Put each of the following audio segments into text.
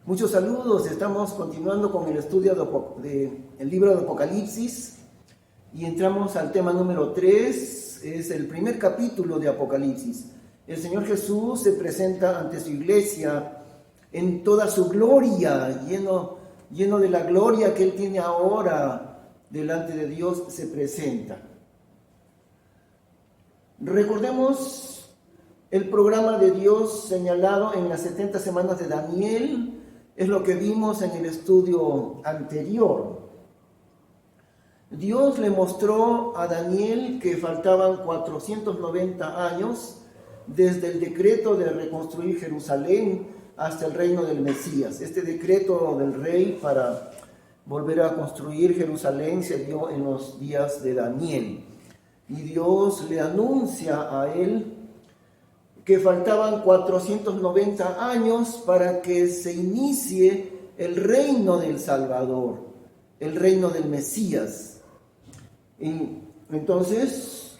Muchos saludos, estamos continuando con el estudio del libro de Apocalipsis y entramos al tema número 3, es el primer capítulo de Apocalipsis. El Señor Jesús se presenta ante su iglesia en toda su gloria, lleno de la gloria que Él tiene ahora delante de Dios, se presenta. Recordemos el programa de Dios señalado en las 70 semanas de Daniel. Es lo que vimos en el estudio anterior. Dios le mostró a Daniel que faltaban 490 años desde el decreto de reconstruir Jerusalén hasta el reino del Mesías. Este decreto del rey para volver a construir Jerusalén se dio en los días de Daniel. Y Dios le anuncia a él que faltaban 490 años para que se inicie el reino del Salvador, el reino del Mesías. Y entonces,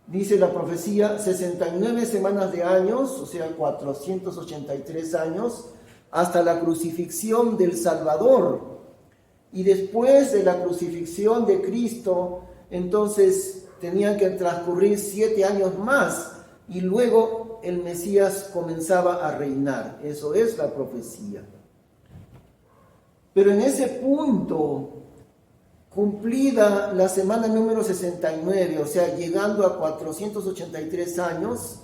dice la profecía, 69 semanas de años, o sea, 483 años, hasta la crucifixión del Salvador. Y después de la crucifixión de Cristo, entonces tenían que transcurrir 7 años más, y luego el Mesías comenzaba a reinar. Eso es la profecía. Pero en ese punto, cumplida la semana número 69, o sea, llegando a 483 años,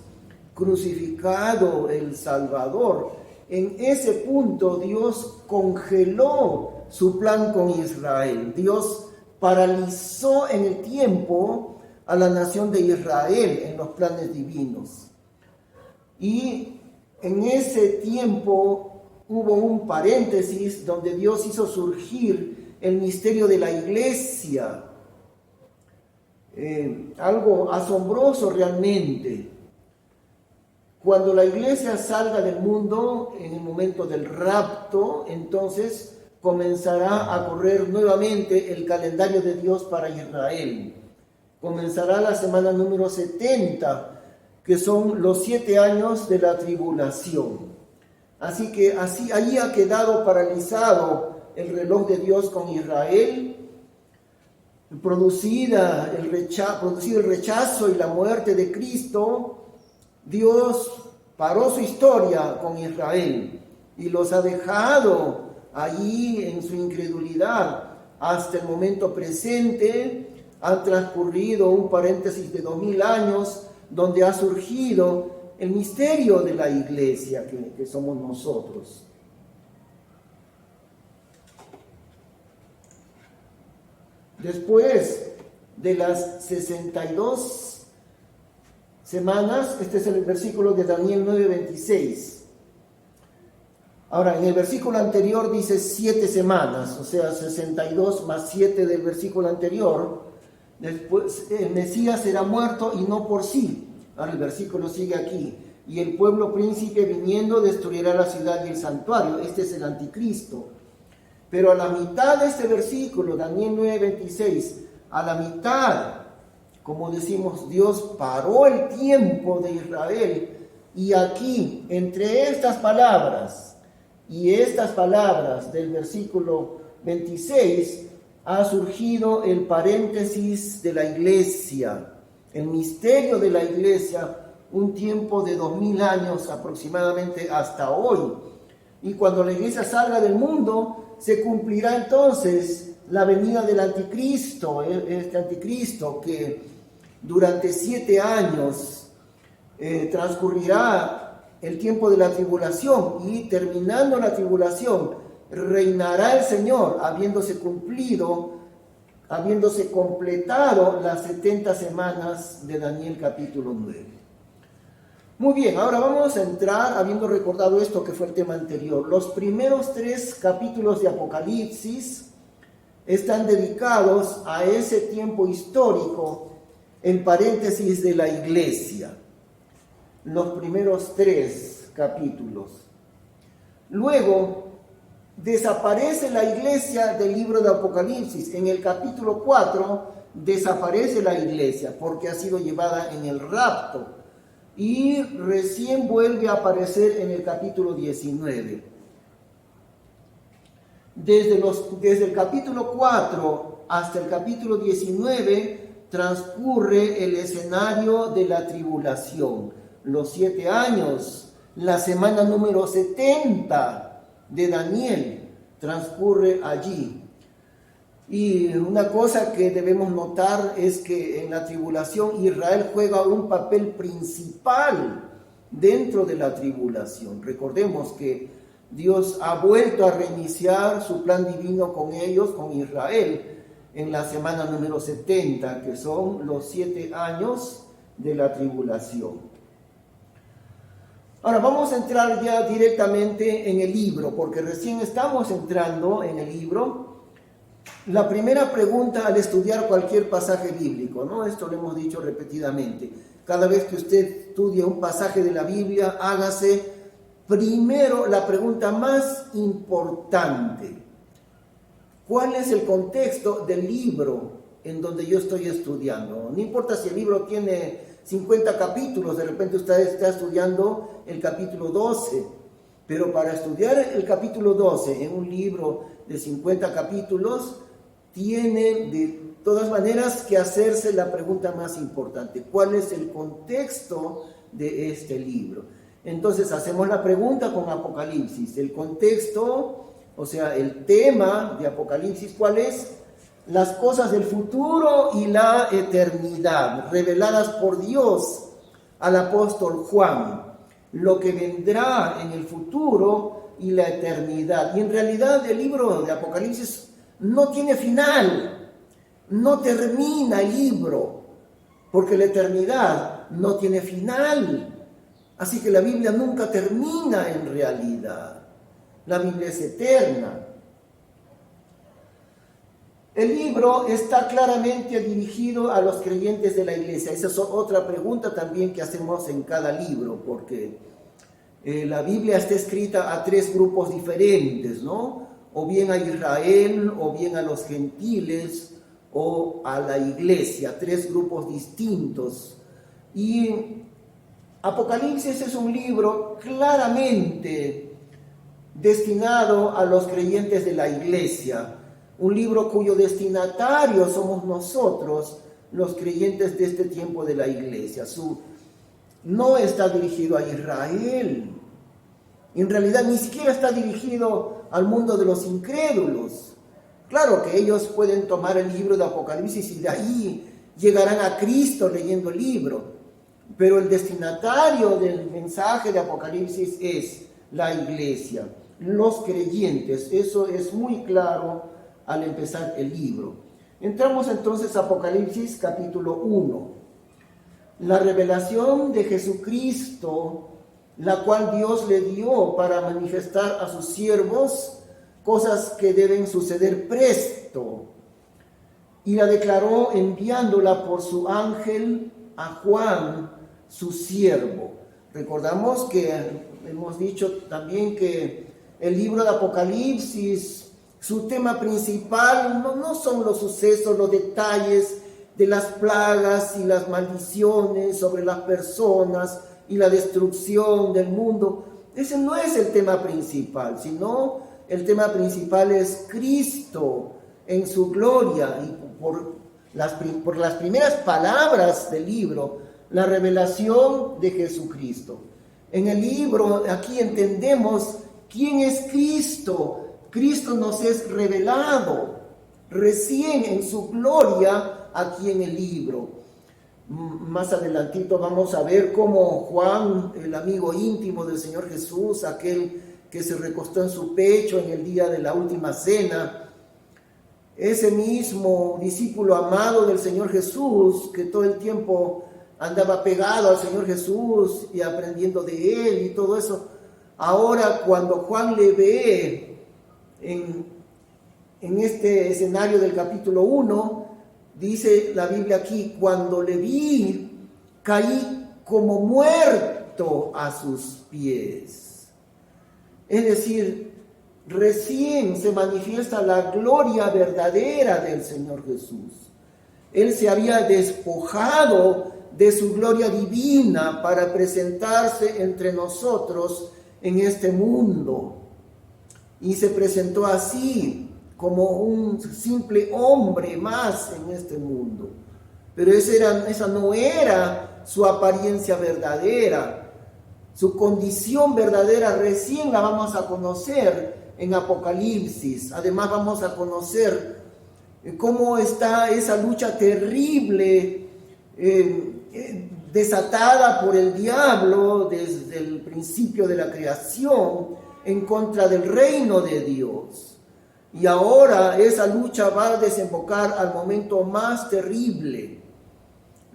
crucificado el Salvador, en ese punto Dios congeló su plan con Israel. Dios paralizó en el tiempo a la nación de Israel en los planes divinos. Y en ese tiempo hubo un paréntesis donde Dios hizo surgir el misterio de la iglesia. Algo asombroso realmente. Cuando la iglesia salga del mundo, en el momento del rapto, entonces comenzará a correr nuevamente el calendario de Dios para Israel. Comenzará la semana número 70, que son los 7 años de la tribulación. Así que ahí ha quedado paralizado el reloj de Dios con Israel, producido el rechazo y la muerte de Cristo. Dios paró su historia con Israel y los ha dejado allí en su incredulidad hasta el momento presente. Ha transcurrido un paréntesis de 2000 años donde ha surgido el misterio de la iglesia que somos nosotros. Después de las 62 semanas, este es el versículo de Daniel 9:26. Ahora, en el versículo anterior dice 7 semanas, o sea, 62 más 7 del versículo anterior. Después el Mesías será muerto y no por sí. Ahora el versículo sigue aquí. Y el pueblo príncipe viniendo destruirá la ciudad y el santuario. Este es el anticristo. Pero a la mitad de este versículo, Daniel 9:26, a la mitad, como decimos, Dios paró el tiempo de Israel. Y aquí, entre estas palabras y estas palabras del versículo 26, ha surgido el paréntesis de la iglesia, el misterio de la iglesia, un tiempo de 2000 años aproximadamente hasta hoy. Y cuando la iglesia salga del mundo, se cumplirá entonces la venida del anticristo, este anticristo que durante 7 años transcurrirá el tiempo de la tribulación, y terminando la tribulación, reinará el Señor, habiéndose completado las 70 semanas de Daniel capítulo 9. Muy bien, ahora vamos a entrar, habiendo recordado esto que fue el tema anterior. Los primeros 3 capítulos de Apocalipsis están dedicados a ese tiempo histórico, en paréntesis, de la iglesia. Los primeros 3 capítulos. Luego desaparece la iglesia del libro de Apocalipsis. En el capítulo 4 desaparece la iglesia porque ha sido llevada en el rapto. Y recién vuelve a aparecer en el capítulo 19. Desde el capítulo 4 hasta el capítulo 19 transcurre el escenario de la tribulación, los 7 años, la semana número 70 de Daniel transcurre allí. Y una cosa que debemos notar es que en la tribulación Israel juega un papel principal dentro de la tribulación. Recordemos que Dios ha vuelto a reiniciar su plan divino con ellos, con Israel, en la semana número 70, que son los 7 años de la tribulación. Ahora vamos a entrar ya directamente en el libro, porque recién estamos entrando en el libro. La primera pregunta al estudiar cualquier pasaje bíblico, ¿no? Esto lo hemos dicho repetidamente. Cada vez que usted estudia un pasaje de la Biblia, hágase primero la pregunta más importante. ¿Cuál es el contexto del libro en donde yo estoy estudiando? No importa si el libro tiene 50 capítulos, de repente usted está estudiando el capítulo 12, pero para estudiar el capítulo 12 en un libro de 50 capítulos, tiene de todas maneras que hacerse la pregunta más importante: ¿cuál es el contexto de este libro? Entonces hacemos la pregunta con Apocalipsis. El contexto, o sea, el tema de Apocalipsis, ¿cuál es? Las cosas del futuro y la eternidad, reveladas por Dios al apóstol Juan, lo que vendrá en el futuro y la eternidad. Y en realidad el libro de Apocalipsis no tiene final, no termina el libro, porque la eternidad no tiene final. Así que la Biblia nunca termina en realidad. La Biblia es eterna. El libro está claramente dirigido a los creyentes de la iglesia. Esa es otra pregunta también que hacemos en cada libro, porque la Biblia está escrita a 3 grupos diferentes, ¿no? O bien a Israel, o bien a los gentiles, o a la iglesia, 3 grupos distintos. Y Apocalipsis es un libro claramente destinado a los creyentes de la iglesia, un libro cuyo destinatario somos nosotros, los creyentes de este tiempo de la iglesia. No está dirigido a Israel, en realidad ni siquiera está dirigido al mundo de los incrédulos. Claro que ellos pueden tomar el libro de Apocalipsis y de ahí llegarán a Cristo leyendo el libro, pero el destinatario del mensaje de Apocalipsis es la iglesia, los creyentes. Eso es muy claro al empezar el libro. Entramos entonces a Apocalipsis capítulo 1. La revelación de Jesucristo, la cual Dios le dio para manifestar a sus siervos cosas que deben suceder presto, y la declaró enviándola por su ángel a Juan, su siervo. Recordamos que hemos dicho también que el libro de Apocalipsis, su tema principal no son los sucesos, los detalles de las plagas y las maldiciones sobre las personas y la destrucción del mundo. Ese no es el tema principal, sino el tema principal es Cristo en su gloria, y por las primeras palabras del libro, la revelación de Jesucristo. En el libro aquí entendemos quién es Cristo. Cristo nos es revelado recién en su gloria aquí en el libro. Más adelantito vamos a ver cómo Juan, el amigo íntimo del Señor Jesús, aquel que se recostó en su pecho en el día de la última cena, ese mismo discípulo amado del Señor Jesús, que todo el tiempo andaba pegado al Señor Jesús y aprendiendo de él y todo eso, ahora cuando Juan le ve en este escenario del capítulo 1, dice la Biblia aquí: cuando le vi, caí como muerto a sus pies. Es decir, recién se manifiesta la gloria verdadera del Señor Jesús. Él se había despojado de su gloria divina para presentarse entre nosotros en este mundo. y se presentó así como un simple hombre más en este mundo. Pero esa no era su apariencia verdadera. Su condición verdadera recién la vamos a conocer en Apocalipsis. Además vamos a conocer cómo está esa lucha terrible desatada por el diablo desde el principio de la creación en contra del reino de Dios. Y ahora esa lucha va a desembocar al momento más terrible.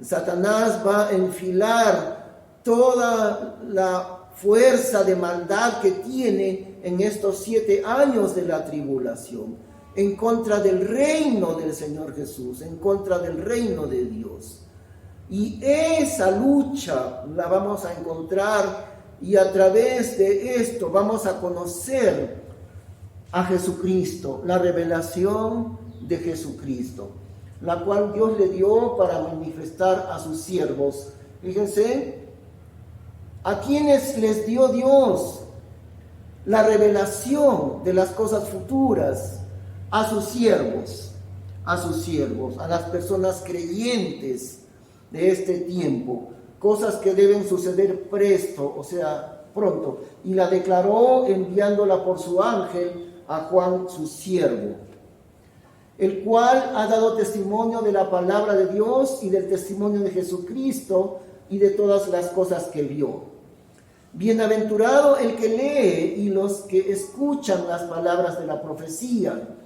Satanás va a enfilar toda la fuerza de maldad que tiene en estos 7 años de la tribulación, en contra del reino del Señor Jesús, en contra del reino de Dios. Y esa lucha la vamos a encontrar, y a través de esto vamos a conocer a Jesucristo, la revelación de Jesucristo, la cual Dios le dio para manifestar a sus siervos. Fíjense, a quienes les dio Dios la revelación de las cosas futuras, a sus siervos, a las personas creyentes de este tiempo, cosas que deben suceder presto, o sea, pronto, y la declaró enviándola por su ángel a Juan, su siervo, el cual ha dado testimonio de la palabra de Dios y del testimonio de Jesucristo y de todas las cosas que vio. Bienaventurado el que lee y los que escuchan las palabras de la profecía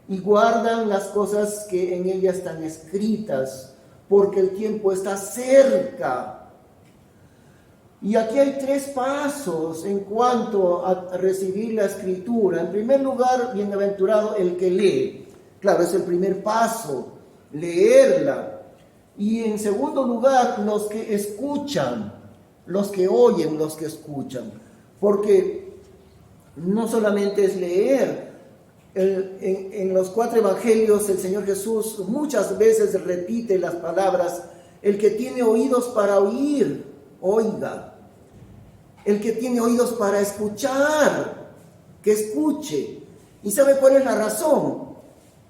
y guardan las cosas que en ella están escritas, porque el tiempo está cerca. Y aquí hay 3 pasos en cuanto a recibir la escritura. En primer lugar, bienaventurado el que lee. Claro, es el primer paso, leerla. Y en segundo lugar, los que escuchan, los que oyen, los que escuchan. Porque no solamente es leer. En los 4 evangelios el Señor Jesús muchas veces repite las palabras: el que tiene oídos para oír, oiga. El que tiene oídos para escuchar, que escuche. ¿Y sabe cuál es la razón?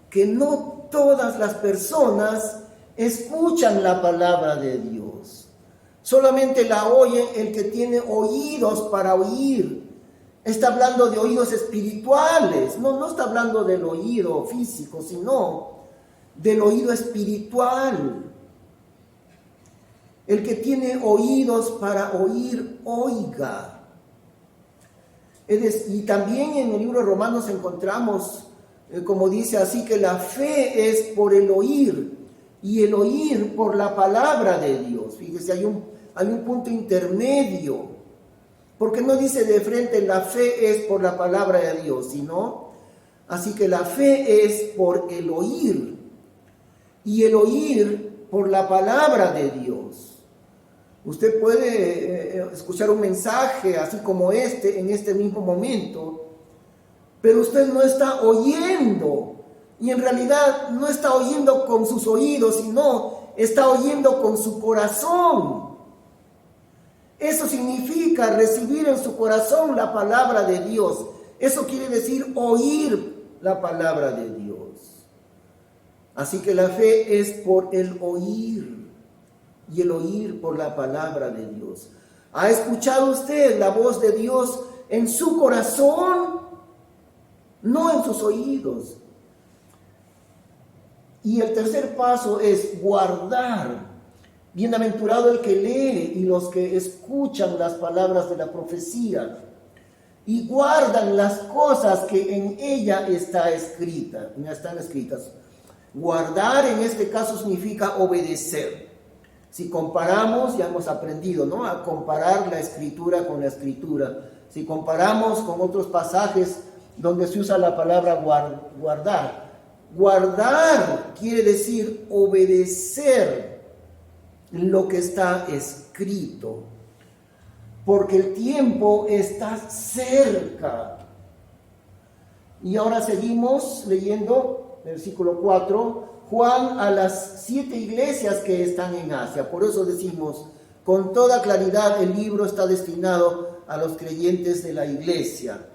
Que no todas las personas escuchan la palabra de Dios. Solamente la oye el que tiene oídos para oír. Está hablando de oídos espirituales. No está hablando del oído físico, sino del oído espiritual. El que tiene oídos para oír, oiga. Y también en el libro de Romanos encontramos, como dice así, que la fe es por el oír, y el oír por la palabra de Dios. Fíjese, hay un punto intermedio, porque no dice de frente la fe es por la palabra de Dios, sino, así que la fe es por el oír, y el oír por la palabra de Dios. Usted puede escuchar un mensaje así como en este mismo momento, pero usted no está oyendo, y en realidad no está oyendo con sus oídos, sino está oyendo con su corazón. Eso significa recibir en su corazón la palabra de Dios. Eso quiere decir oír la palabra de Dios. Así que la fe es por el oír, y el oír por la palabra de Dios. ¿Ha escuchado usted la voz de Dios en su corazón? No en sus oídos. Y el tercer paso es guardar. Bienaventurado el que lee y los que escuchan las palabras de la profecía y guardan las cosas que en ella están escritas. Guardar en este caso significa obedecer. Si comparamos, ya hemos aprendido, ¿no?, a comparar la escritura con la escritura. Si comparamos con otros pasajes donde se usa la palabra guardar. Guardar quiere decir obedecer lo que está escrito, porque el tiempo está cerca. Y ahora seguimos leyendo, versículo 4, Juan a las 7 iglesias que están en Asia. Por eso decimos, con toda claridad, el libro está destinado a los creyentes de la iglesia.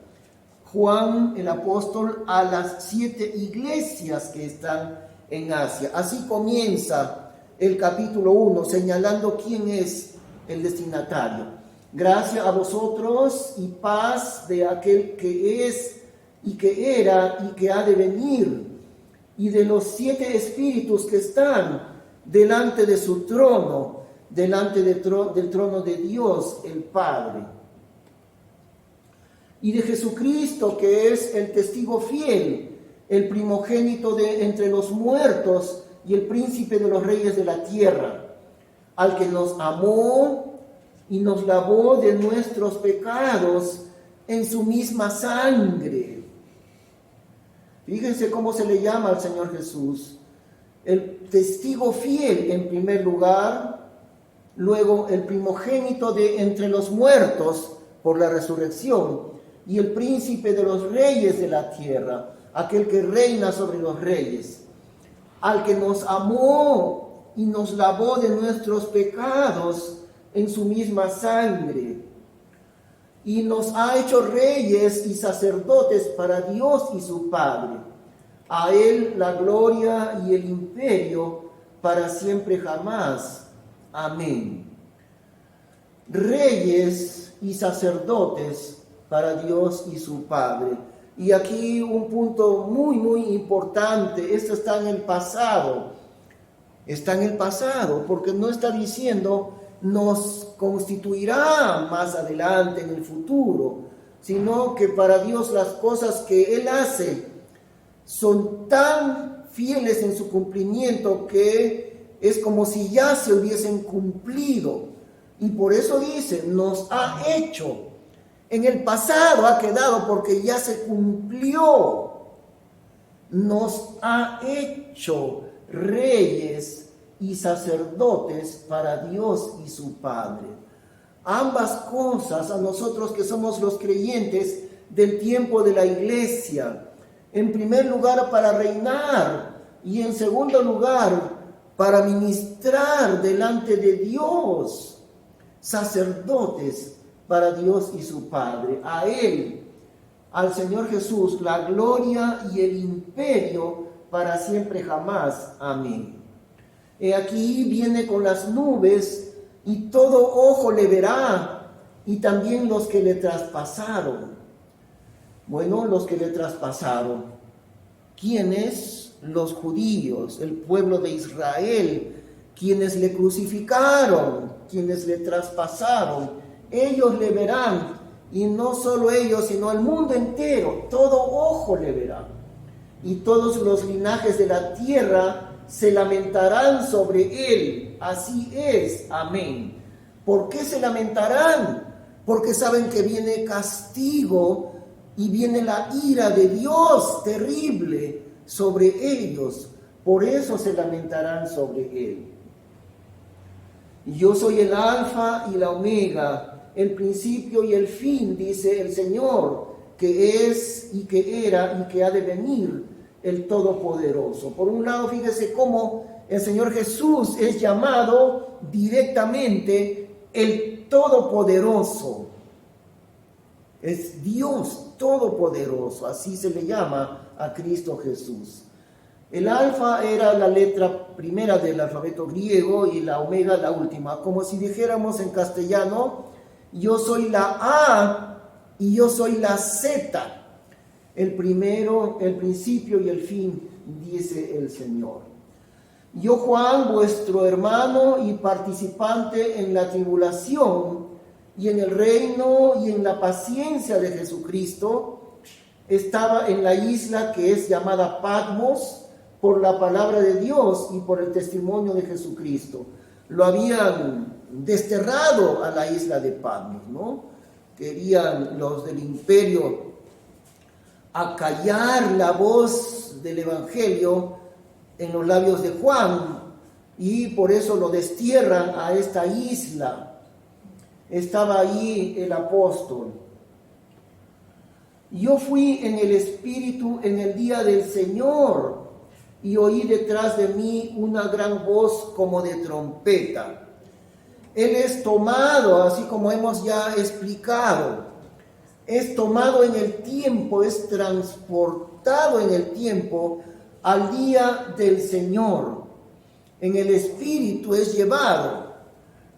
Juan el apóstol a las 7 iglesias que están en Asia. Así comienza el capítulo 1, señalando quién es el destinatario. Gracia a vosotros y paz de aquel que es y que era y que ha de venir, y de los 7 espíritus que están delante de su trono, delante del trono de Dios el Padre, y de Jesucristo, que es el testigo fiel, el primogénito de entre los muertos y el príncipe de los reyes de la tierra, al que nos amó y nos lavó de nuestros pecados en su misma sangre. Fíjense cómo se le llama al Señor Jesús. El testigo fiel en primer lugar, luego el primogénito de entre los muertos por la resurrección, y el príncipe de los reyes de la tierra, aquel que reina sobre los reyes, al que nos amó y nos lavó de nuestros pecados en su misma sangre, y nos ha hecho reyes y sacerdotes para Dios y su Padre. A Él la gloria y el imperio para siempre jamás. Amén. Reyes y sacerdotes para Dios y su Padre. Y aquí un punto muy importante. Esto está en el pasado. Está en el pasado, porque no está diciendo nos constituirá más adelante en el futuro, sino que para Dios las cosas que Él hace son tan fieles en su cumplimiento que es como si ya se hubiesen cumplido. Y por eso dice, nos ha hecho. En el pasado ha quedado porque ya se cumplió. Nos ha hecho reyes y sacerdotes para Dios y su Padre. Ambas cosas a nosotros que somos los creyentes del tiempo de la iglesia. En primer lugar, para reinar, y en segundo lugar, para ministrar delante de Dios. Sacerdotes para Dios y su Padre. A Él, al Señor Jesús, la gloria y el imperio para siempre jamás. Amén. He aquí viene con las nubes, y todo ojo le verá, y también los que le traspasaron. Bueno, los que le traspasaron. ¿Quiénes? Los judíos, el pueblo de Israel, quienes le crucificaron, quienes le traspasaron. Ellos le verán, y no solo ellos, sino el mundo entero, todo ojo le verá. Y todos los linajes de la tierra se lamentarán sobre él. Así es. Amén. ¿Por qué se lamentarán? Porque saben que viene castigo y viene la ira de Dios terrible sobre ellos. Por eso se lamentarán sobre él. Yo soy el alfa y la omega, el principio y el fin, dice el Señor, que es y que era y que ha de venir, el Todopoderoso. Por un lado, fíjese cómo el Señor Jesús es llamado directamente el Todopoderoso. Es Dios Todopoderoso, así se le llama a Cristo Jesús. El alfa era la letra primera del alfabeto griego y la omega la última, como si dijéramos en castellano, yo soy la A y yo soy la Z. El primero, el principio y el fin, dice el Señor. Yo, Juan, vuestro hermano y participante en la tribulación y en el reino y en la paciencia de Jesucristo, estaba en la isla que es llamada Patmos por la palabra de Dios y por el testimonio de Jesucristo. Lo habían desterrado a la isla de Patmos, ¿no? Querían los del imperio acallar la voz del evangelio en los labios de Juan, y por eso lo destierran a esta isla. Estaba allí el apóstol. Yo fui en el Espíritu en el día del Señor, y oí detrás de mí una gran voz como de trompeta. Él es tomado, así como hemos ya explicado, es tomado en el tiempo, es transportado en el tiempo al día del Señor. En el espíritu es llevado,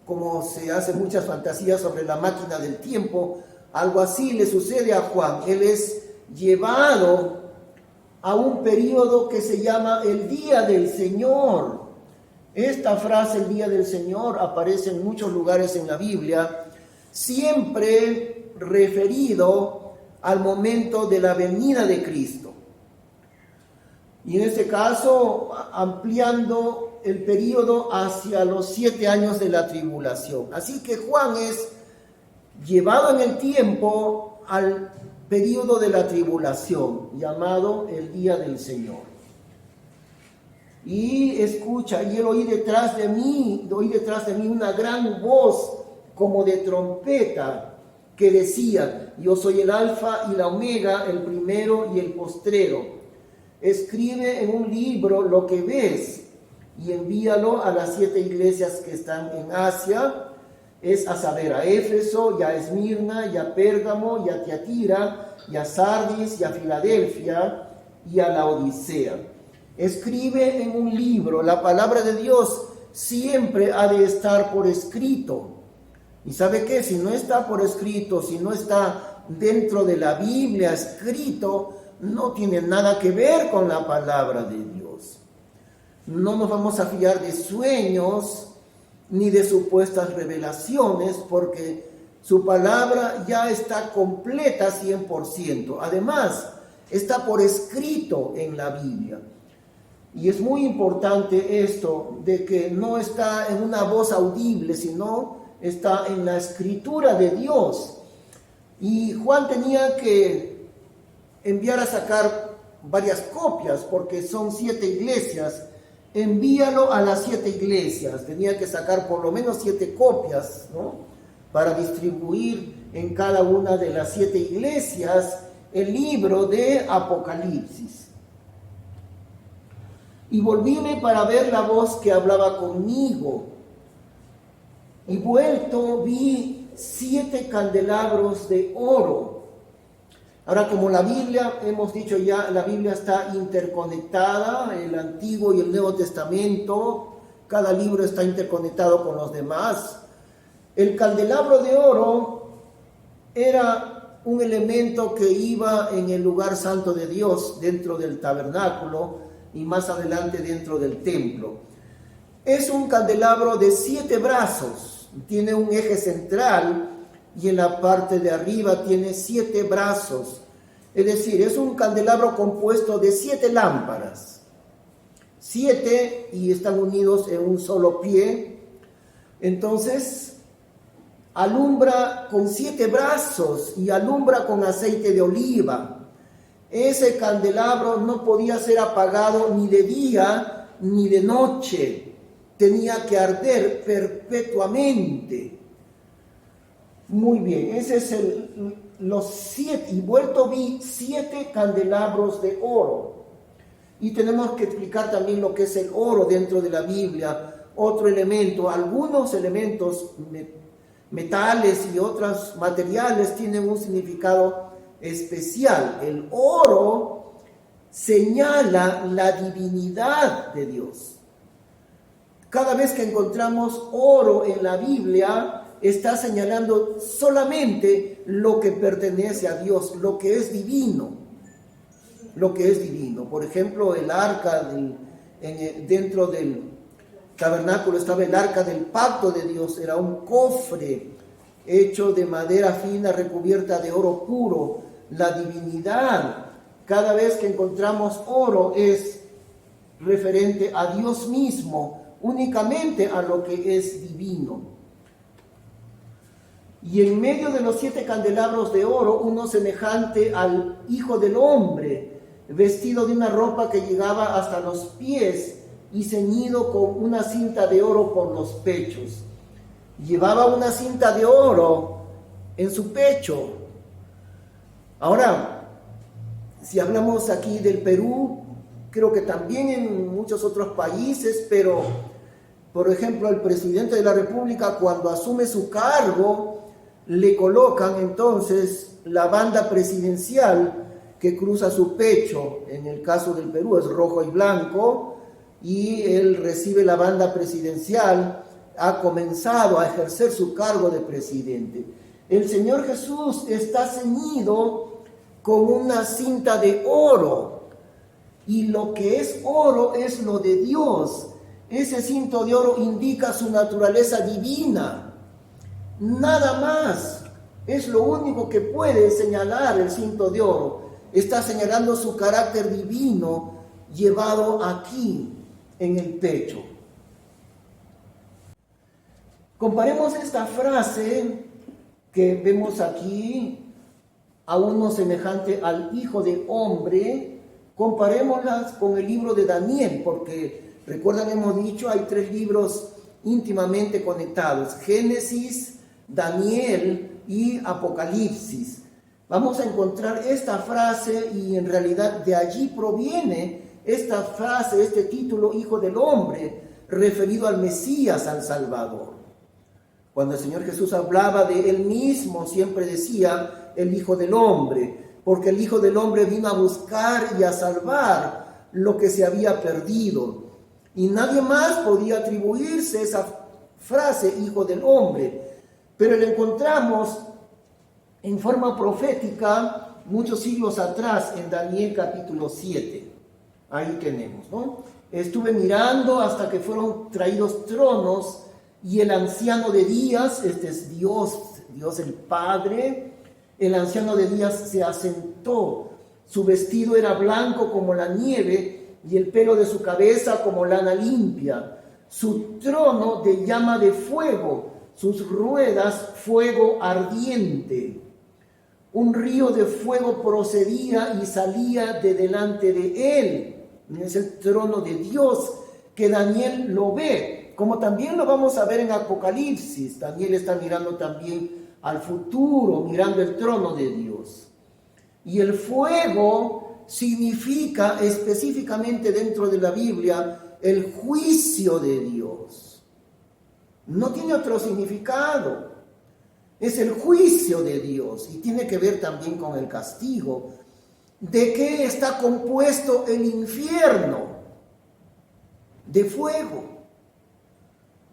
como se hace muchas fantasías sobre la máquina del tiempo, algo así le sucede a Juan. Él es llevado a un periodo que se llama el día del Señor. Esta frase, el día del Señor, aparece en muchos lugares en la Biblia, siempre referido al momento de la venida de Cristo. Y en este caso, ampliando el periodo hacia los 7 años de la tribulación. Así que Juan es llevado en el tiempo al periodo de la tribulación, llamado el día del Señor. Y escucha, y él oí detrás de mí una gran voz como de trompeta que decía: yo soy el alfa y la omega, el primero y el postrero. Escribe en un libro lo que ves y envíalo a las 7 iglesias que están en Asia, es a saber, a Éfeso, y a Esmirna, y a Pérgamo, y a Tiatira, y a Sardis, y a Filadelfia, y a la Odisea. Escribe en un libro. La palabra de Dios siempre ha de estar por escrito. ¿Y sabe qué? Si no está por escrito, si no está dentro de la Biblia escrito, no tiene nada que ver con la palabra de Dios. No nos vamos a fiar de sueños ni de supuestas revelaciones, porque su palabra ya está completa 100%. Además, está por escrito en la Biblia. Y es muy importante esto, de que no está en una voz audible, sino está en la escritura de Dios. Y Juan tenía que enviar a sacar varias copias, porque son 7 iglesias. Envíalo a las 7 iglesias. Tenía que sacar por lo menos 7 copias, ¿no?, para distribuir en cada una de las 7 iglesias el libro de Apocalipsis. Y volvíme para ver la voz que hablaba conmigo. Y vuelto vi 7 candelabros de oro. Ahora, como la Biblia, hemos dicho ya, la Biblia está interconectada, el Antiguo y el Nuevo Testamento, cada libro está interconectado con los demás. El candelabro de oro era un elemento que iba en el lugar santo de Dios, dentro del tabernáculo, y más adelante dentro del templo. Es un candelabro de 7 brazos, tiene un eje central y en la parte de arriba tiene 7 brazos. Es decir, es un candelabro compuesto de 7 lámparas. 7 y están unidos en un solo pie. Entonces, alumbra con 7 brazos y alumbra con aceite de oliva. Ese candelabro no podía ser apagado ni de día ni de noche. Tenía que arder perpetuamente. Muy bien, ese es los 7. Y vuelto vi 7 candelabros de oro. Y tenemos que explicar también lo que es el oro dentro de la Biblia. Otro elemento, algunos elementos, metales y otros materiales tienen un significado especial. El oro señala la divinidad de Dios. Cada vez que encontramos oro en la Biblia, está señalando solamente lo que pertenece a Dios, lo que es divino. Lo que es divino. Por ejemplo, el arca, dentro del tabernáculo estaba el arca del pacto de Dios, era un cofre hecho de madera fina recubierta de oro puro, la divinidad. Cada vez que encontramos oro es referente a Dios mismo, únicamente a lo que es divino. Y en medio de los 7 candelabros de oro, uno semejante al Hijo del Hombre, vestido de una ropa que llegaba hasta los pies y ceñido con una cinta de oro por los pechos. Llevaba una cinta de oro en su pecho. Ahora, si hablamos aquí del Perú, creo que también en muchos otros países, pero por ejemplo el presidente de la República, cuando asume su cargo, le colocan entonces la banda presidencial que cruza su pecho. En el caso del Perú es rojo y blanco, y él recibe la banda presidencial, ha comenzado a ejercer su cargo de presidente. El Señor Jesús está ceñido con una cinta de oro, y lo que es oro es lo de Dios. Ese cinto de oro indica su naturaleza divina, nada más. Es lo único que puede señalar el cinto de oro. Está señalando su carácter divino llevado aquí en el pecho. Comparemos esta frase que vemos aquí, a uno semejante al Hijo de Hombre, comparémoslas con el libro de Daniel, porque recuerdan, hemos dicho, hay 3 libros íntimamente conectados: Génesis, Daniel y Apocalipsis. Vamos a encontrar esta frase, y en realidad de allí proviene esta frase, este título, Hijo del Hombre, referido al Mesías, al Salvador. Cuando el Señor Jesús hablaba de Él mismo, siempre decía el Hijo del Hombre, porque el Hijo del Hombre vino a buscar y a salvar lo que se había perdido. Y nadie más podía atribuirse esa frase, Hijo del Hombre. Pero lo encontramos en forma profética muchos siglos atrás, en Daniel capítulo 7. Ahí tenemos, ¿no? Estuve mirando hasta que fueron traídos tronos, y el anciano de días, este es Dios el Padre, el anciano de días se asentó. Su vestido era blanco como la nieve, y el pelo de su cabeza como lana limpia. Su trono de llama de fuego, sus ruedas fuego ardiente. Un río de fuego procedía y salía de delante de él. Es el trono de Dios que Daniel lo ve, como también lo vamos a ver en Apocalipsis. Daniel está mirando también al futuro, mirando el trono de Dios. Y el fuego significa específicamente dentro de la Biblia el juicio de Dios. No tiene otro significado. Es el juicio de Dios, y tiene que ver también con el castigo. ¿De qué está compuesto el infierno? De fuego.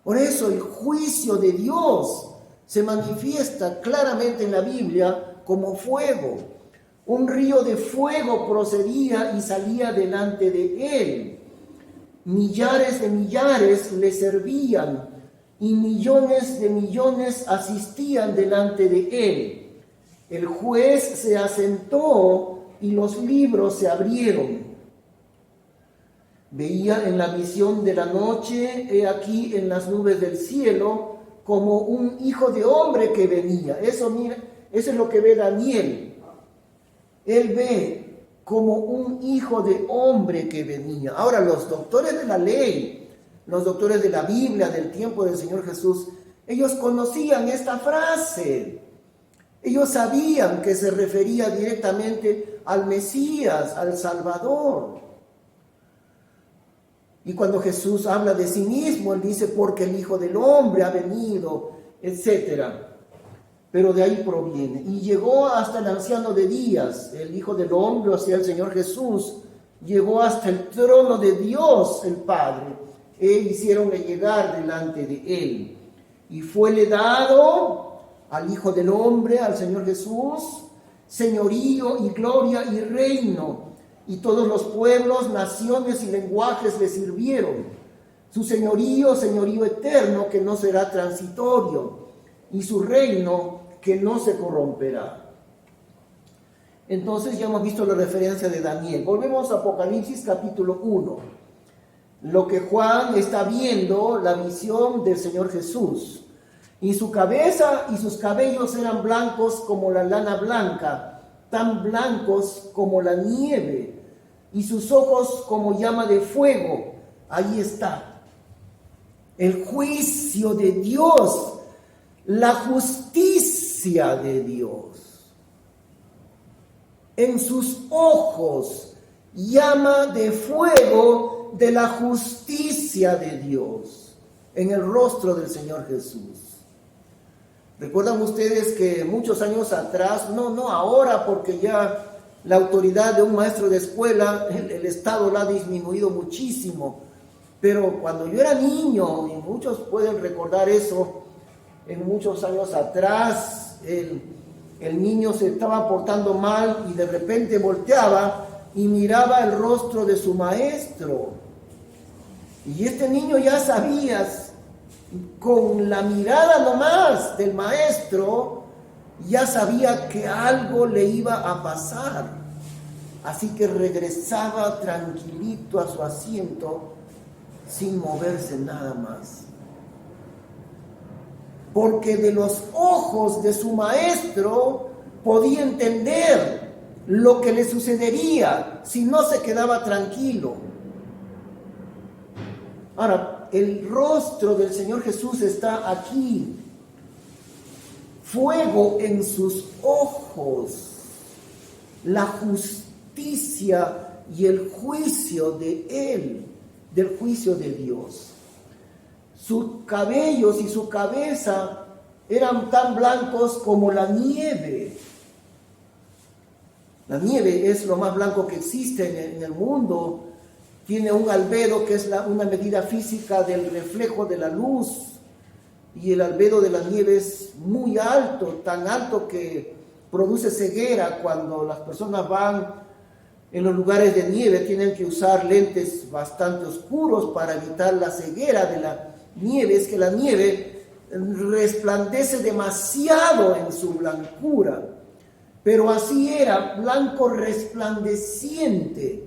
Por eso el juicio de Dios se manifiesta claramente en la Biblia como fuego. Un río de fuego procedía y salía delante de él. Millares de millares le servían, y millones de millones asistían delante de él. El juez se asentó y los libros se abrieron. Veía en la visión de la noche, he aquí en las nubes del cielo, como un hijo de hombre que venía. Eso es lo que ve Daniel. Él ve como un hijo de hombre que venía. Ahora, los doctores de la ley, los doctores de la Biblia del tiempo del Señor Jesús, ellos conocían esta frase. Ellos sabían que se refería directamente al Mesías, al Salvador. Y cuando Jesús habla de sí mismo, él dice, porque el Hijo del Hombre ha venido, etc. Pero de ahí proviene. Y llegó hasta el anciano de días, el Hijo del Hombre, o sea, el Señor Jesús, llegó hasta el trono de Dios, el Padre, e hicieronle llegar delante de él. Y fuele dado al Hijo del Hombre, al Señor Jesús, señorío y gloria y reino. Y todos los pueblos, naciones y lenguajes le sirvieron. Su señorío, señorío eterno, que no será transitorio, y su reino, que no se corromperá. Entonces ya hemos visto la referencia de Daniel. Volvemos a Apocalipsis capítulo 1. Lo que Juan está viendo, la visión del Señor Jesús. Y su cabeza y sus cabellos eran blancos como la lana blanca, tan blancos como la nieve, y sus ojos como llama de fuego. Ahí está el juicio de Dios, la justicia de Dios. En sus ojos, llama de fuego de la justicia de Dios, en el rostro del Señor Jesús. Recuerdan ustedes que muchos años atrás, no ahora, porque ya la autoridad de un maestro de escuela, el Estado la ha disminuido muchísimo, pero cuando yo era niño, y muchos pueden recordar eso, en muchos años atrás, el niño se estaba portando mal y de repente volteaba y miraba el rostro de su maestro. Y este niño ya sabía, con la mirada nomás del maestro, ya sabía que algo le iba a pasar. Así que regresaba tranquilito a su asiento sin moverse nada más. Porque de los ojos de su maestro podía entender lo que le sucedería si no se quedaba tranquilo. Ahora, el rostro del Señor Jesús está aquí. Fuego en sus ojos. La justicia y el juicio de Él, del juicio de Dios. Sus cabellos y su cabeza eran tan blancos como la nieve. La nieve es lo más blanco que existe en el mundo. Tiene un albedo que es una medida física del reflejo de la luz. Y el albedo de la nieve es muy alto, tan alto que produce ceguera. Cuando las personas van en los lugares de nieve, tienen que usar lentes bastante oscuros para evitar la ceguera de la nieve. Es que la nieve resplandece demasiado en su blancura, pero así era, blanco resplandeciente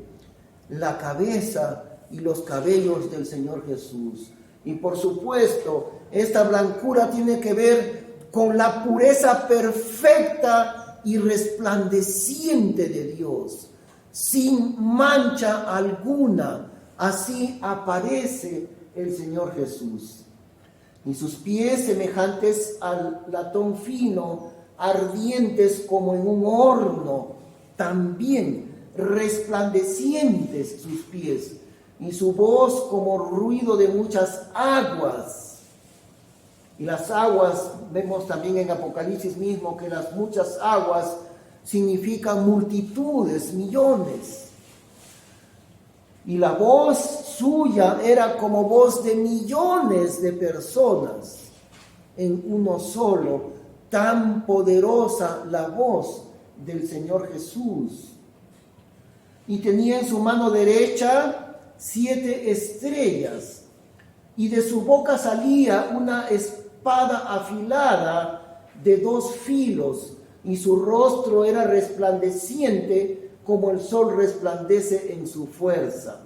la cabeza y los cabellos del Señor Jesús. Y por supuesto, esta blancura tiene que ver con la pureza perfecta y resplandeciente de Dios, sin mancha alguna. Así aparece el Señor Jesús. Y sus pies semejantes al latón fino, ardientes como en un horno, también resplandecientes sus pies, y su voz como ruido de muchas aguas. Y las aguas, vemos también en Apocalipsis mismo que las muchas aguas significan multitudes, millones. Y la voz suya era como voz de millones de personas en uno solo. Tan poderosa la voz del Señor Jesús. Y tenía en su mano derecha 7 estrellas. Y de su boca salía una espada afilada de 2 filos. Y su rostro era resplandeciente como el sol resplandece en su fuerza.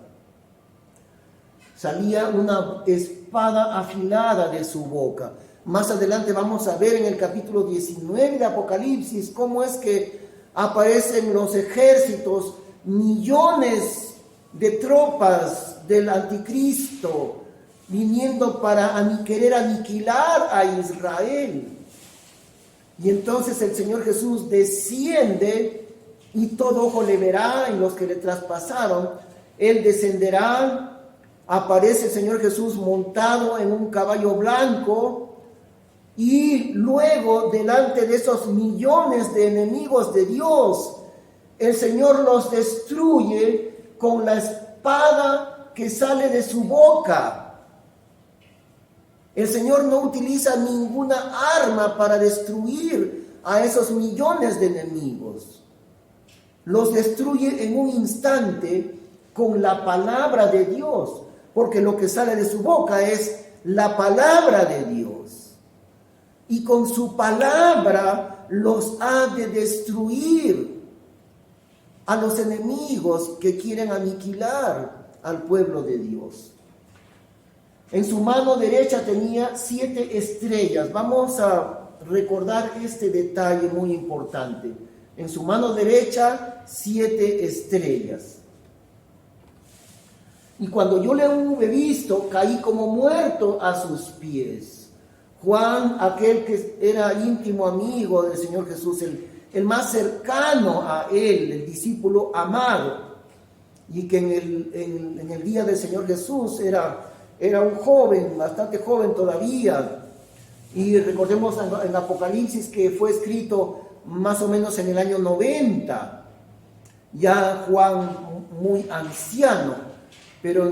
Salía una espada afilada de su boca. Más adelante vamos a ver en el capítulo 19 de Apocalipsis cómo es que aparecen los ejércitos, millones de tropas del anticristo viniendo para querer aniquilar a Israel. Y entonces el Señor Jesús desciende y todo ojo le verá, y los que le traspasaron, Él descenderá. Aparece el Señor Jesús montado en un caballo blanco, y luego delante de esos millones de enemigos de Dios, el Señor los destruye con la espada que sale de su boca. El Señor no utiliza ninguna arma para destruir a esos millones de enemigos. Los destruye en un instante con la palabra de Dios, porque lo que sale de su boca es la palabra de Dios. Y con su palabra los ha de destruir a los enemigos que quieren aniquilar al pueblo de Dios. En su mano derecha tenía 7 estrellas. Vamos a recordar este detalle muy importante. En su mano derecha 7 estrellas. Y cuando yo le hube visto, caí como muerto a sus pies. Juan, aquel que era íntimo amigo del Señor Jesús, el más cercano a él, el discípulo amado, y que en el día del Señor Jesús era un joven, bastante joven todavía, Y recordemos en Apocalipsis que fue escrito más o menos en el año 90, ya Juan muy anciano, pero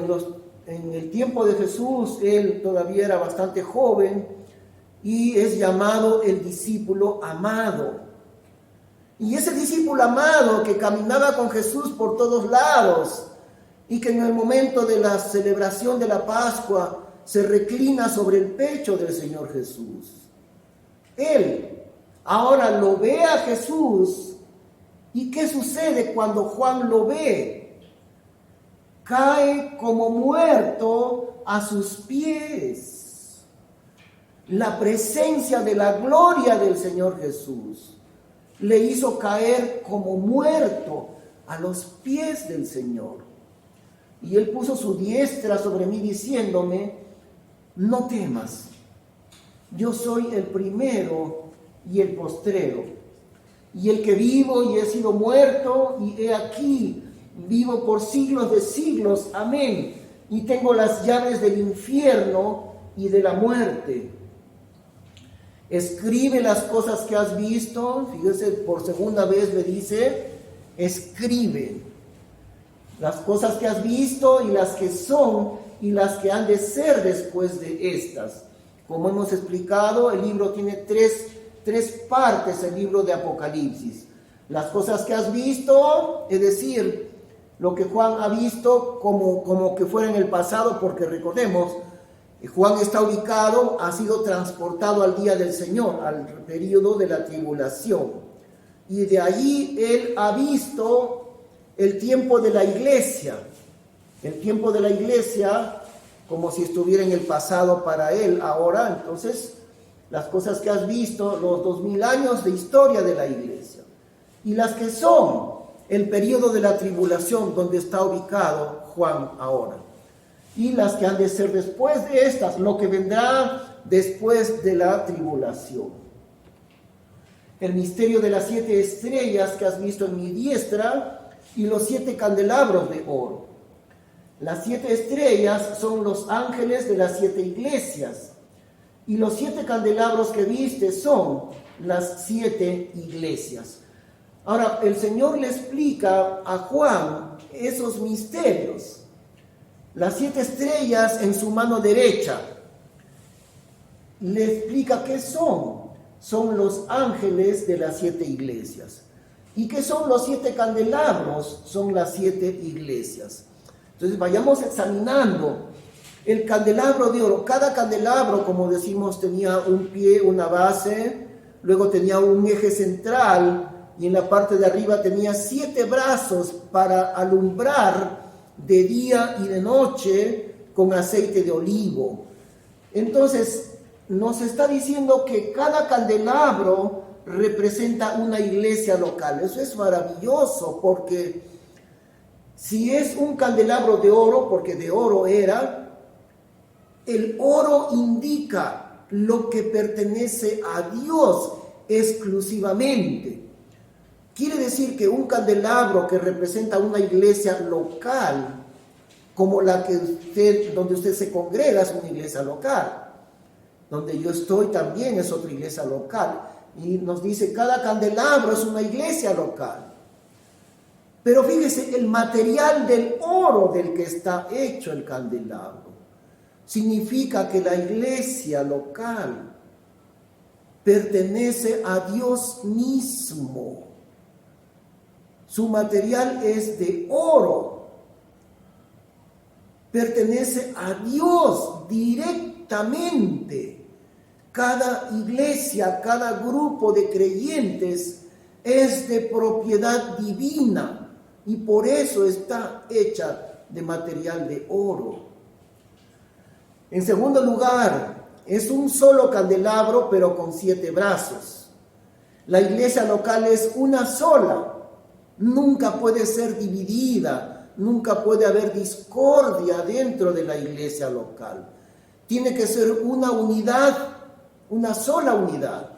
en el tiempo de Jesús él todavía era bastante joven y es llamado el discípulo amado. Y ese discípulo amado que caminaba con Jesús por todos lados y que en el momento de la celebración de la Pascua se reclina sobre el pecho del Señor Jesús. Él ahora lo ve a Jesús. ¿Y qué sucede cuando Juan lo ve? Cae como muerto a sus pies. La presencia de la gloria del Señor Jesús le hizo caer como muerto a los pies del Señor. Y él puso su diestra sobre mí diciéndome: no temas, yo soy el primero y el postrero, y el que vivo y he sido muerto, y he aquí, vivo por siglos de siglos, amén, y tengo las llaves del infierno y de la muerte. Escribe las cosas que has visto. Fíjese, por segunda vez le dice, escribe las cosas que has visto y las que son y las que han de ser después de estas. Como hemos explicado, el libro tiene tres partes, el libro de Apocalipsis. Las cosas que has visto, es decir, lo que Juan ha visto como que fuera en el pasado, porque recordemos, Juan está ubicado, ha sido transportado al día del Señor, al periodo de la tribulación. Y de allí él ha visto el tiempo de la iglesia. El tiempo de la iglesia, como si estuviera en el pasado para él ahora. Entonces, las cosas que has visto, los 2000 años de historia de la iglesia. Y las que son el periodo de la tribulación, donde está ubicado Juan ahora. Y las que han de ser después de estas, lo que vendrá después de la tribulación. El misterio de las 7 estrellas que has visto en mi diestra y los 7 candelabros de oro. Las 7 estrellas son los ángeles de las 7 iglesias y los 7 candelabros que viste son las 7 iglesias. Ahora, el Señor le explica a Juan esos misterios. Las 7 estrellas en su mano derecha, le explica qué son. Son los ángeles de las 7 iglesias. ¿Y qué son los 7 candelabros? Son las 7 iglesias. Entonces vayamos examinando el candelabro de oro. Cada candelabro, como decimos, tenía un pie, una base, luego tenía un eje central y en la parte de arriba tenía 7 brazos para alumbrar de día y de noche con aceite de olivo. Entonces nos está diciendo que cada candelabro representa una iglesia local. Eso es maravilloso, porque si es un candelabro de oro, porque de oro era, el oro indica lo que pertenece a Dios exclusivamente. Quiere decir que un candelabro que representa una iglesia local, como la que donde usted se congrega, es una iglesia local. Donde yo estoy también es otra iglesia local. Y nos dice, cada candelabro es una iglesia local. Pero fíjese, el material del oro del que está hecho el candelabro significa que la iglesia local pertenece a Dios mismo. Su material es de oro. Pertenece a Dios directamente. Cada iglesia, cada grupo de creyentes es de propiedad divina y por eso está hecha de material de oro. En segundo lugar, es un solo candelabro pero con 7 brazos. La iglesia local es una sola. Nunca puede ser dividida, nunca puede haber discordia dentro de la iglesia local. Tiene que ser una unidad, una sola unidad.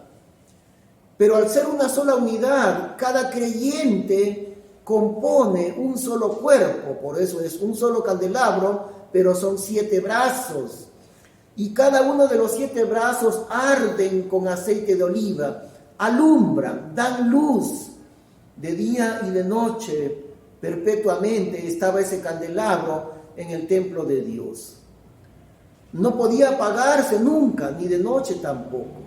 Pero al ser una sola unidad, cada creyente compone un solo cuerpo. Por eso es un solo candelabro, pero son 7 brazos. y cada uno de los 7 brazos arden con aceite de oliva, alumbran, dan luz. De día y de noche, perpetuamente estaba ese candelabro en el templo de Dios. No podía apagarse nunca, ni de noche tampoco.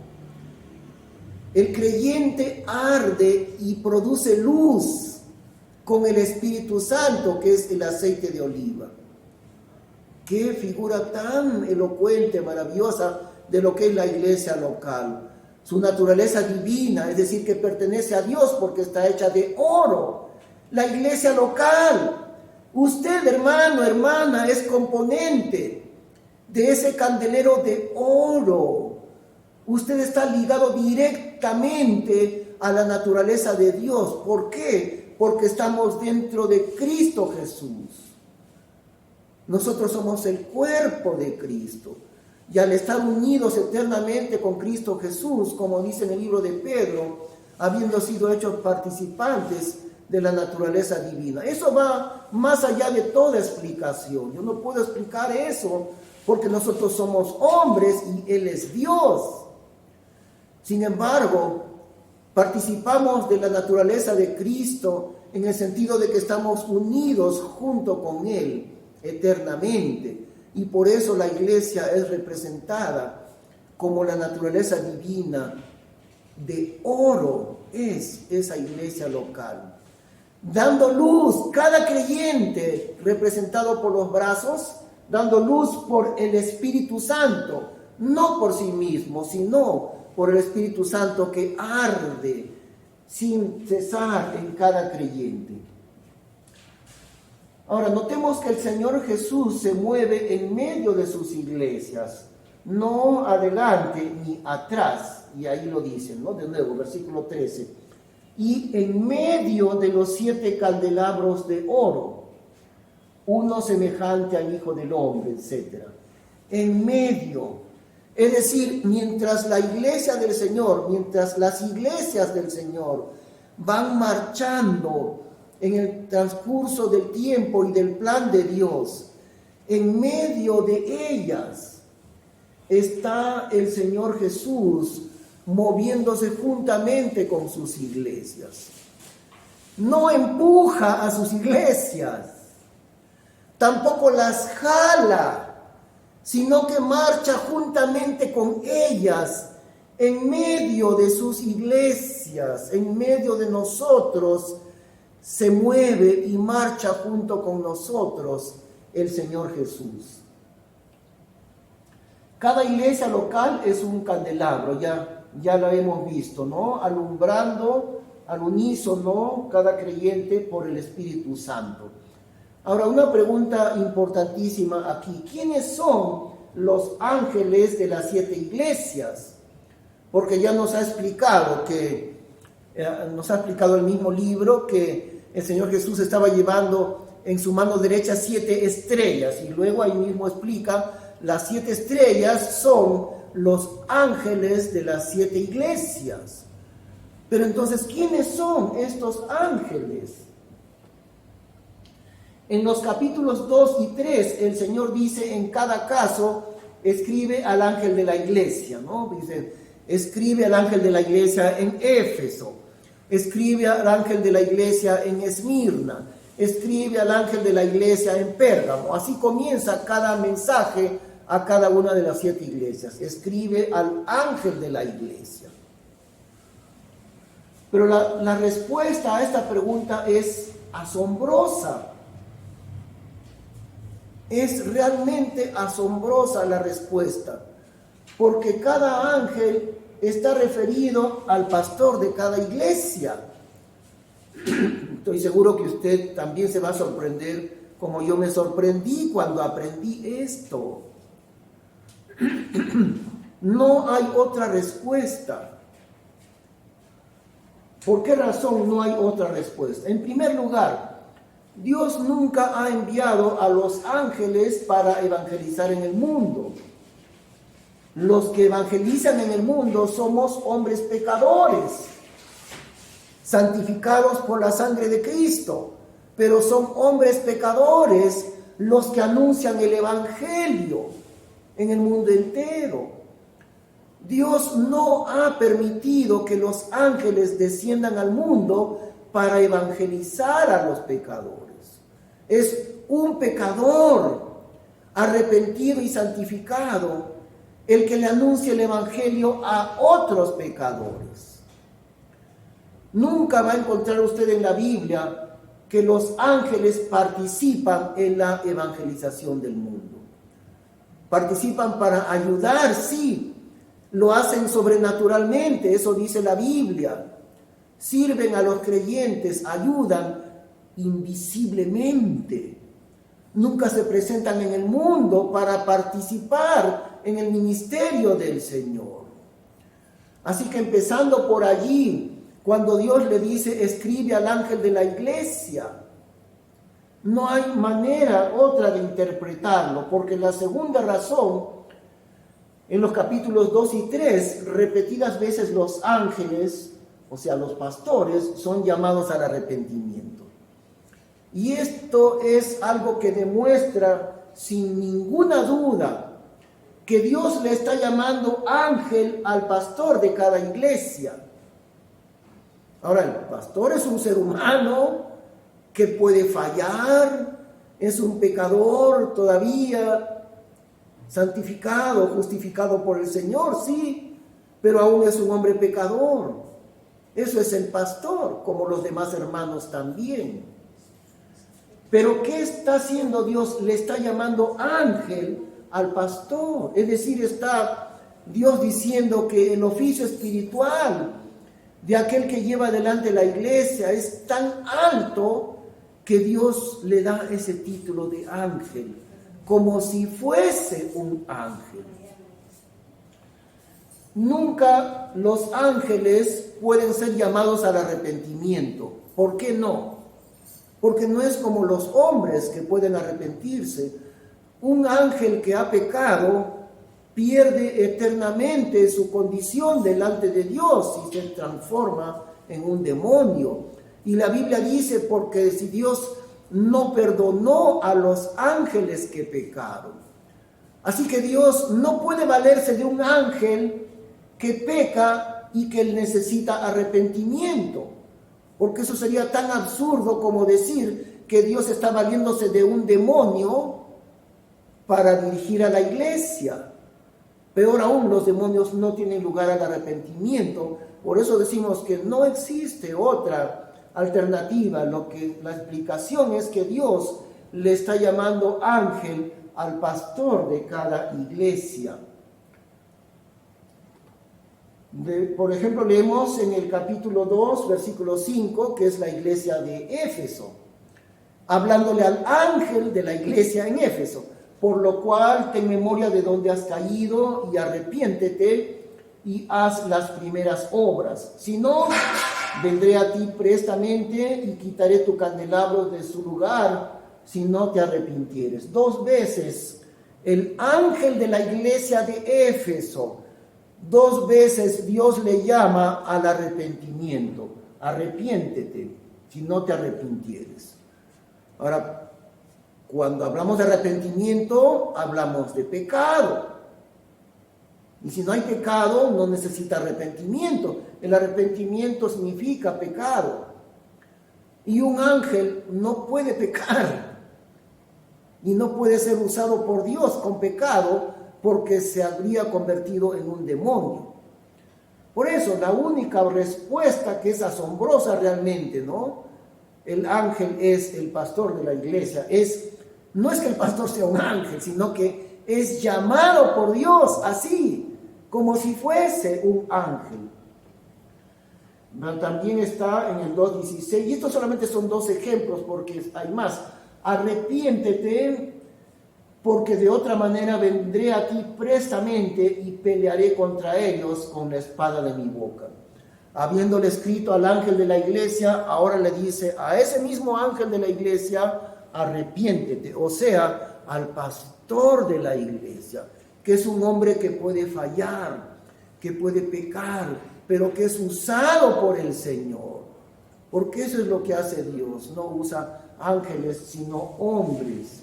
El creyente arde y produce luz con el Espíritu Santo, que es el aceite de oliva. Qué figura tan elocuente, maravillosa de lo que es la iglesia local. Su naturaleza divina, es decir, que pertenece a Dios porque está hecha de oro. La iglesia local, usted, hermano, hermana, es componente de ese candelero de oro. Usted está ligado directamente a la naturaleza de Dios. ¿Por qué? Porque estamos dentro de Cristo Jesús. Nosotros somos el cuerpo de Cristo. Y al estar unidos eternamente con Cristo Jesús, como dice en el libro de Pedro, habiendo sido hechos participantes de la naturaleza divina. Eso va más allá de toda explicación. Yo no puedo explicar eso porque nosotros somos hombres y Él es Dios. Sin embargo, participamos de la naturaleza de Cristo en el sentido de que estamos unidos junto con Él eternamente. Y por eso la iglesia es representada como la naturaleza divina de oro. Es esa iglesia local. Dando luz, cada creyente representado por los brazos, dando luz por el Espíritu Santo, no por sí mismo, sino por el Espíritu Santo que arde sin cesar en cada creyente. Ahora, notemos que el Señor Jesús se mueve en medio de sus iglesias, no adelante ni atrás, y ahí lo dicen, ¿no? De nuevo, versículo 13. Y en medio de los 7 candelabros de oro, uno semejante al Hijo del Hombre, etc. En medio, es decir, mientras la iglesia del Señor, mientras las iglesias del Señor van marchando en el transcurso del tiempo y del plan de Dios, en medio de ellas está el Señor Jesús moviéndose juntamente con sus iglesias. No empuja a sus iglesias, tampoco las jala, sino que marcha juntamente con ellas en medio de sus iglesias, en medio de nosotros. Se mueve y marcha junto con nosotros el Señor Jesús. Cada iglesia local es un candelabro, ya lo hemos visto, ¿no? Alumbrando al unísono cada creyente por el Espíritu Santo. Ahora, una pregunta importantísima aquí. ¿Quiénes son los ángeles de las 7 iglesias? Porque ya nos ha explicado el mismo libro que el Señor Jesús estaba llevando en su mano derecha 7 estrellas, y luego ahí mismo explica, las 7 estrellas son los ángeles de las 7 iglesias. Pero entonces, ¿quiénes son estos ángeles? En los capítulos 2 y 3, el Señor dice en cada caso, escribe al ángel de la iglesia, ¿no? Dice, escribe al ángel de la iglesia en Éfeso, escribe al ángel de la iglesia en Esmirna, escribe al ángel de la iglesia en Pérgamo. Así comienza cada mensaje a cada una de las 7 iglesias. Escribe al ángel de la iglesia. Pero la respuesta a esta pregunta es asombrosa. Es realmente asombrosa la respuesta, porque cada ángel está referido al pastor de cada iglesia. Estoy seguro que usted también se va a sorprender como yo me sorprendí cuando aprendí esto. No hay otra respuesta. ¿Por qué razón no hay otra respuesta? En primer lugar, Dios nunca ha enviado a los ángeles para evangelizar en el mundo. Los que evangelizan en el mundo somos hombres pecadores, santificados por la sangre de Cristo, pero son hombres pecadores los que anuncian el evangelio. en el mundo entero. Dios no ha permitido que los ángeles desciendan al mundo para evangelizar a los pecadores. Es un pecador arrepentido y santificado el que le anuncia el evangelio a otros pecadores. Nunca va a encontrar usted en la Biblia que los ángeles participan en la evangelización del mundo. Participan para ayudar, sí, lo hacen sobrenaturalmente, eso dice la Biblia. Sirven a los creyentes, ayudan invisiblemente. Nunca se presentan en el mundo para participar en el ministerio del Señor. Así que empezando por allí, cuando Dios le dice, escribe al ángel de la iglesia, no hay manera otra de interpretarlo, porque la segunda razón, en los capítulos 2 y 3, repetidas veces los ángeles, o sea, los pastores, son llamados al arrepentimiento. Y esto es algo que demuestra sin ninguna duda que Dios le está llamando ángel al pastor de cada iglesia. Ahora, el pastor es un ser humano que puede fallar, es un pecador todavía, santificado, justificado por el Señor, sí, pero aún es un hombre pecador. Eso es el pastor, como los demás hermanos también. Pero ¿qué está haciendo Dios? Le está llamando ángel al pastor. Es decir, está Dios diciendo que el oficio espiritual de aquel que lleva adelante la iglesia es tan alto que Dios le da ese título de ángel, como si fuese un ángel. Nunca los ángeles pueden ser llamados al arrepentimiento. ¿Por qué no? Porque no es como los hombres que pueden arrepentirse. Un ángel que ha pecado pierde eternamente su condición delante de Dios y se transforma en un demonio. Y la Biblia dice, porque si Dios no perdonó a los ángeles que pecaron. Así que Dios no puede valerse de un ángel que peca y que necesita arrepentimiento, porque eso sería tan absurdo como decir que Dios está valiéndose de un demonio para dirigir a la iglesia. Peor aún, los demonios no tienen lugar al arrepentimiento. Por eso decimos que no existe otra alternativa. La explicación es que Dios le está llamando ángel al pastor de cada iglesia. Por ejemplo, leemos en el capítulo 2, versículo 5, que es la iglesia de Éfeso, hablándole al ángel de la iglesia en Éfeso. Por lo cual, ten memoria de donde has caído y arrepiéntete y haz las primeras obras. Si no, vendré a ti prestamente y quitaré tu candelabro de su lugar si no te arrepintieres. 2 veces el ángel de la iglesia de Éfeso, 2 veces Dios le llama al arrepentimiento. Arrepiéntete si no te arrepintieres. Ahora, cuando hablamos de arrepentimiento, hablamos de pecado. Y si no hay pecado, no necesita arrepentimiento. El arrepentimiento significa pecado. Y un ángel no puede pecar. Y no puede ser usado por Dios con pecado, porque se habría convertido en un demonio. Por eso, la única respuesta que es asombrosa realmente, ¿no? El ángel es el pastor de la iglesia. No es que el pastor sea un ángel, sino que es llamado por Dios así, como si fuese un ángel. También está en el 2:16, y estos solamente son 2 ejemplos porque hay más. Arrepiéntete, porque de otra manera vendré a ti prestamente y pelearé contra ellos con la espada de mi boca. Habiéndole escrito al ángel de la iglesia, ahora le dice a ese mismo ángel de la iglesia, arrepiéntete, o sea, al pastor de la iglesia, que es un hombre que puede fallar, que puede pecar, pero que es usado por el Señor, porque eso es lo que hace Dios, no usa ángeles, sino hombres.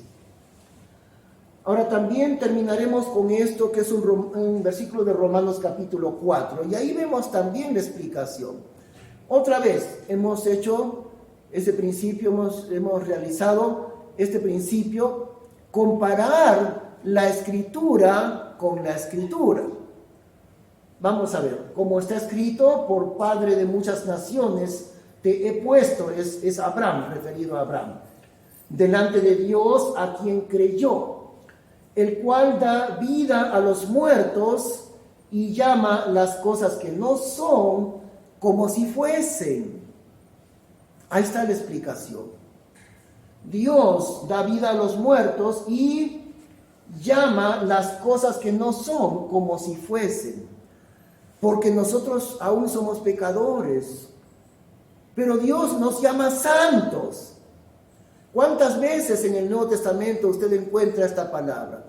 Ahora también terminaremos con esto que es un versículo de Romanos capítulo 4. Y ahí vemos también la explicación. Otra vez hemos hecho ese principio, hemos realizado este principio, comparar la escritura con la escritura. Vamos a ver, como está escrito, por padre de muchas naciones te he puesto, es Abraham, referido a Abraham, delante de Dios a quien creyó, el cual da vida a los muertos y llama las cosas que no son como si fuesen. Ahí está la explicación. Dios da vida a los muertos y llama las cosas que no son como si fuesen. Porque nosotros aún somos pecadores, pero Dios nos llama santos. ¿Cuántas veces en el Nuevo Testamento usted encuentra esta palabra?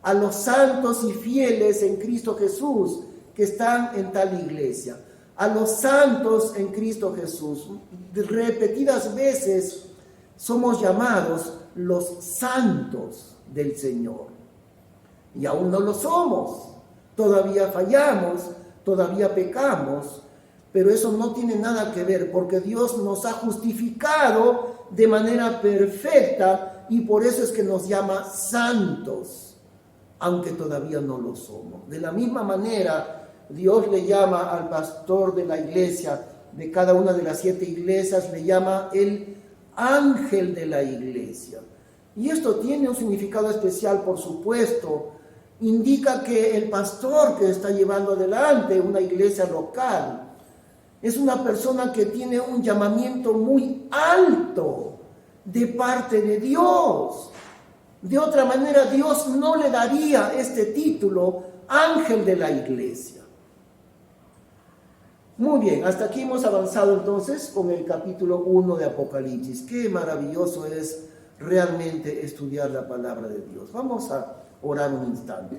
A los santos y fieles en Cristo Jesús que están en tal iglesia. A los santos en Cristo Jesús. Repetidas veces somos llamados los santos del Señor. Y aún no lo somos. Todavía fallamos, todavía pecamos. Pero eso no tiene nada que ver porque Dios nos ha justificado de manera perfecta y por eso es que nos llama santos, aunque todavía no lo somos. De la misma manera, Dios le llama al pastor de la iglesia, de cada una de las 7 iglesias, le llama el ángel de la iglesia. Y esto tiene un significado especial, por supuesto. Indica que el pastor que está llevando adelante una iglesia local es una persona que tiene un llamamiento muy alto de parte de Dios. De otra manera, Dios no le daría este título, ángel de la iglesia. Muy bien, hasta aquí hemos avanzado entonces con el capítulo 1 de Apocalipsis. Qué maravilloso es realmente estudiar la palabra de Dios. Vamos a orar un instante.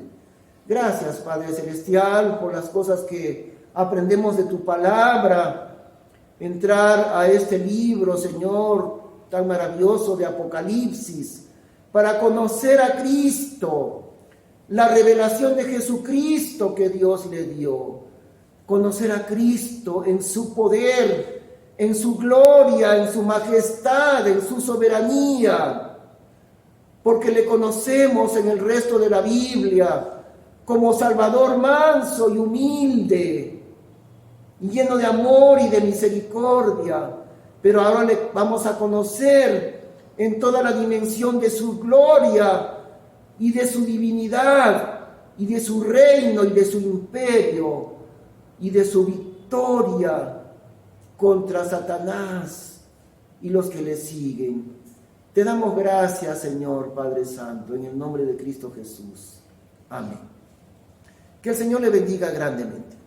Gracias, Padre Celestial, por las cosas que aprendemos de tu palabra, entrar a este libro, Señor, tan maravilloso de Apocalipsis, para conocer a Cristo, la revelación de Jesucristo que Dios le dio, conocer a Cristo en su poder, en su gloria, en su majestad, en su soberanía, porque le conocemos en el resto de la Biblia como Salvador manso y humilde, lleno de amor y de misericordia, pero ahora le vamos a conocer en toda la dimensión de su gloria y de su divinidad y de su reino y de su imperio y de su victoria contra Satanás y los que le siguen. Te damos gracias, Señor Padre Santo, en el nombre de Cristo Jesús. Amén. Que el Señor le bendiga grandemente.